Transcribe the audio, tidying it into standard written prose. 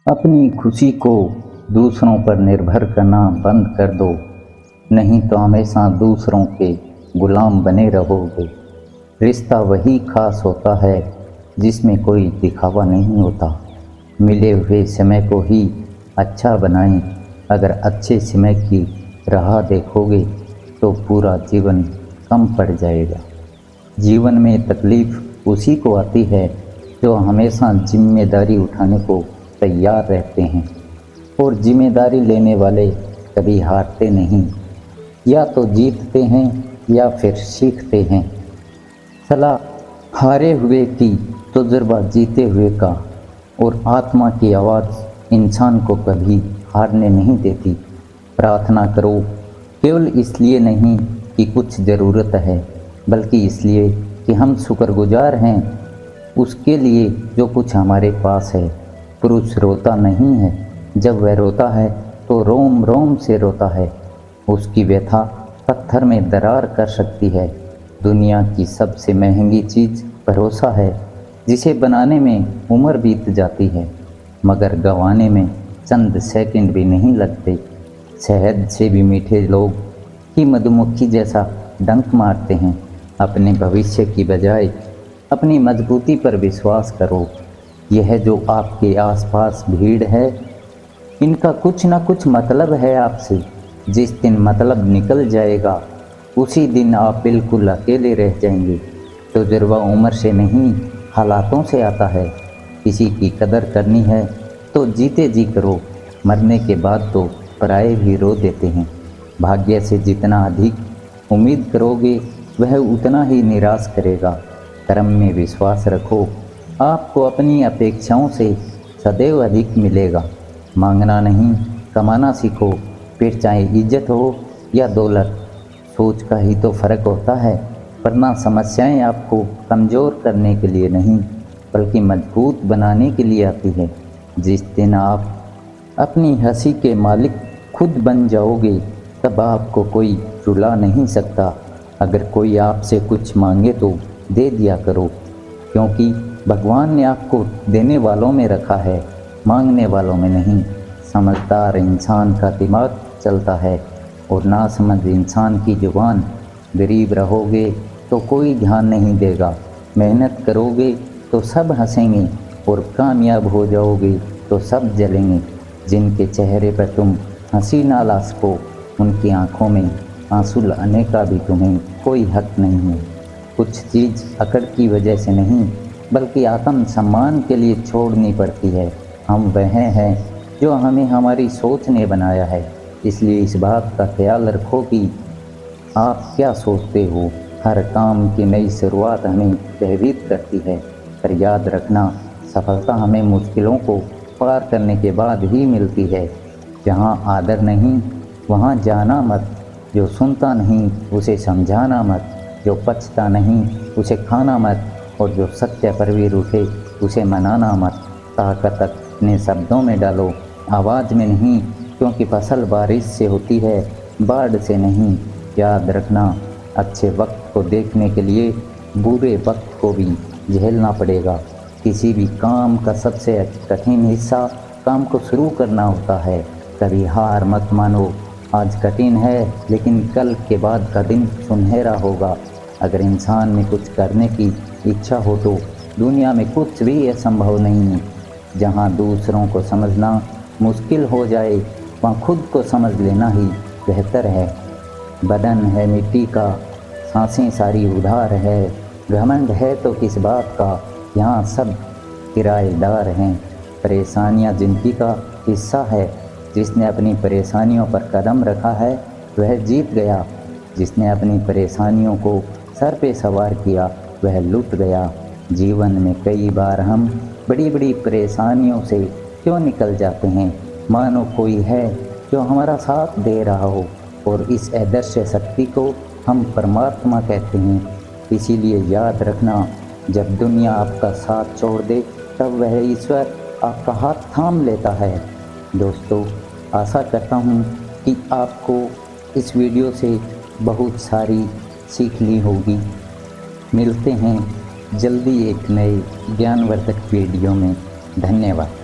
अपनी खुशी को दूसरों पर निर्भर करना बंद कर दो, नहीं तो हमेशा दूसरों के गुलाम बने रहोगे। रिश्ता वही खास होता है जिसमें कोई दिखावा नहीं होता। मिले हुए समय को ही अच्छा बनाएं। अगर अच्छे समय की राह देखोगे तो पूरा जीवन कम पड़ जाएगा। जीवन में तकलीफ उसी को आती है जो हमेशा जिम्मेदारी उठाने को तैयार रहते हैं, और जिम्मेदारी लेने वाले कभी हारते नहीं। या तो जीतते हैं या फिर सीखते हैं। सलाह हारे हुए की, तजुर्बा जीते हुए का, और आत्मा की आवाज़ इंसान को कभी हारने नहीं देती। प्रार्थना करो, केवल इसलिए नहीं कि कुछ ज़रूरत है, बल्कि इसलिए कि हम शुक्रगुजार हैं उसके लिए जो कुछ हमारे पास है। पुरुष रोता नहीं है, जब वह रोता है तो रोम रोम से रोता है। उसकी व्यथा पत्थर में दरार कर सकती है। दुनिया की सबसे महंगी चीज़ भरोसा है, जिसे बनाने में उम्र बीत जाती है, मगर गंवाने में चंद सेकंड भी नहीं लगते। शहद से भी मीठे लोग ही मधुमक्खी जैसा डंक मारते हैं। अपने भविष्य की बजाय अपनी मजबूती पर विश्वास करो। यह जो आपके आसपास भीड़ है, इनका कुछ ना कुछ मतलब है आपसे। जिस दिन मतलब निकल जाएगा उसी दिन आप बिल्कुल अकेले रह जाएंगे। तजुर्बा उम्र से नहीं, हालातों से आता है। किसी की कदर करनी है तो जीते जी करो, मरने के बाद तो पराए भी रो देते हैं। भाग्य से जितना अधिक उम्मीद करोगे वह उतना ही निराश करेगा। कर्म में विश्वास रखो, आपको अपनी अपेक्षाओं से सदैव अधिक मिलेगा। मांगना नहीं, कमाना सीखो, फिर चाहे इज्जत हो या दौलत। सोच का ही तो फ़र्क होता है, वरना समस्याएं आपको कमज़ोर करने के लिए नहीं, बल्कि मजबूत बनाने के लिए आती है। जिस दिन आप अपनी हंसी के मालिक खुद बन जाओगे, तब आपको कोई रुला नहीं सकता। अगर कोई आपसे कुछ मांगे तो दे दिया करो, क्योंकि भगवान ने आपको देने वालों में रखा है, मांगने वालों में नहीं। समझदार इंसान का दिमाग चलता है और नासमझ इंसान की जुबान। गरीब रहोगे तो कोई ध्यान नहीं देगा, मेहनत करोगे तो सब हंसेंगे, और कामयाब हो जाओगे तो सब जलेंगे। जिनके चेहरे पर तुम हंसी ना ला सको, उनकी आंखों में आंसू लाने का भी तुम्हें कोई हक नहीं है। कुछ चीज़ अकड़ की वजह से नहीं, बल्कि आत्म सम्मान के लिए छोड़नी पड़ती है। हम वह हैं जो हमें हमारी सोच ने बनाया है, इसलिए इस बात का ख्याल रखो कि आप क्या सोचते हो। हर काम की नई शुरुआत हमें भयभीत करती है, पर याद रखना, सफलता हमें मुश्किलों को पार करने के बाद ही मिलती है। जहाँ आदर नहीं वहाँ जाना मत, जो सुनता नहीं उसे समझाना मत, जो पचता नहीं उसे खाना मत, और जो सत्य पर भी रूठे उसे मनाना मत। ताकत अपने शब्दों में डालो, आवाज़ में नहीं, क्योंकि फसल बारिश से होती है, बाढ़ से नहीं। याद रखना, अच्छे वक्त को देखने के लिए बुरे वक्त को भी झेलना पड़ेगा। किसी भी काम का सबसे कठिन हिस्सा काम को शुरू करना होता है। कभी हार मत मानो, आज कठिन है लेकिन कल के बाद का दिन सुनहरा होगा। अगर इंसान में कुछ करने की इच्छा हो तो दुनिया में कुछ भी असंभव नहीं है। जहाँ दूसरों को समझना मुश्किल हो जाए, वहाँ खुद को समझ लेना ही बेहतर है। बदन है मिट्टी का, सांसें सारी उधार है। घमंड है तो किस बात का, यहाँ सब किराएदार हैं। परेशानियाँ जिंदगी का हिस्सा है, जिसने अपनी परेशानियों पर कदम रखा है वह जीत गया। जिसने अपनी परेशानियों को सर पे सवार किया वह लुट गया। जीवन में कई बार हम बड़ी बड़ी परेशानियों से क्यों निकल जाते हैं, मानो कोई है जो हमारा साथ दे रहा हो, और इस अदृश्य शक्ति को हम परमात्मा कहते हैं। इसीलिए याद रखना, जब दुनिया आपका साथ छोड़ दे तब वह ईश्वर आपका हाथ थाम लेता है। दोस्तों, आशा करता हूँ कि आपको इस वीडियो से बहुत सारी सीख ली होगी। मिलते हैं जल्दी एक नए ज्ञानवर्धक वीडियो में। धन्यवाद।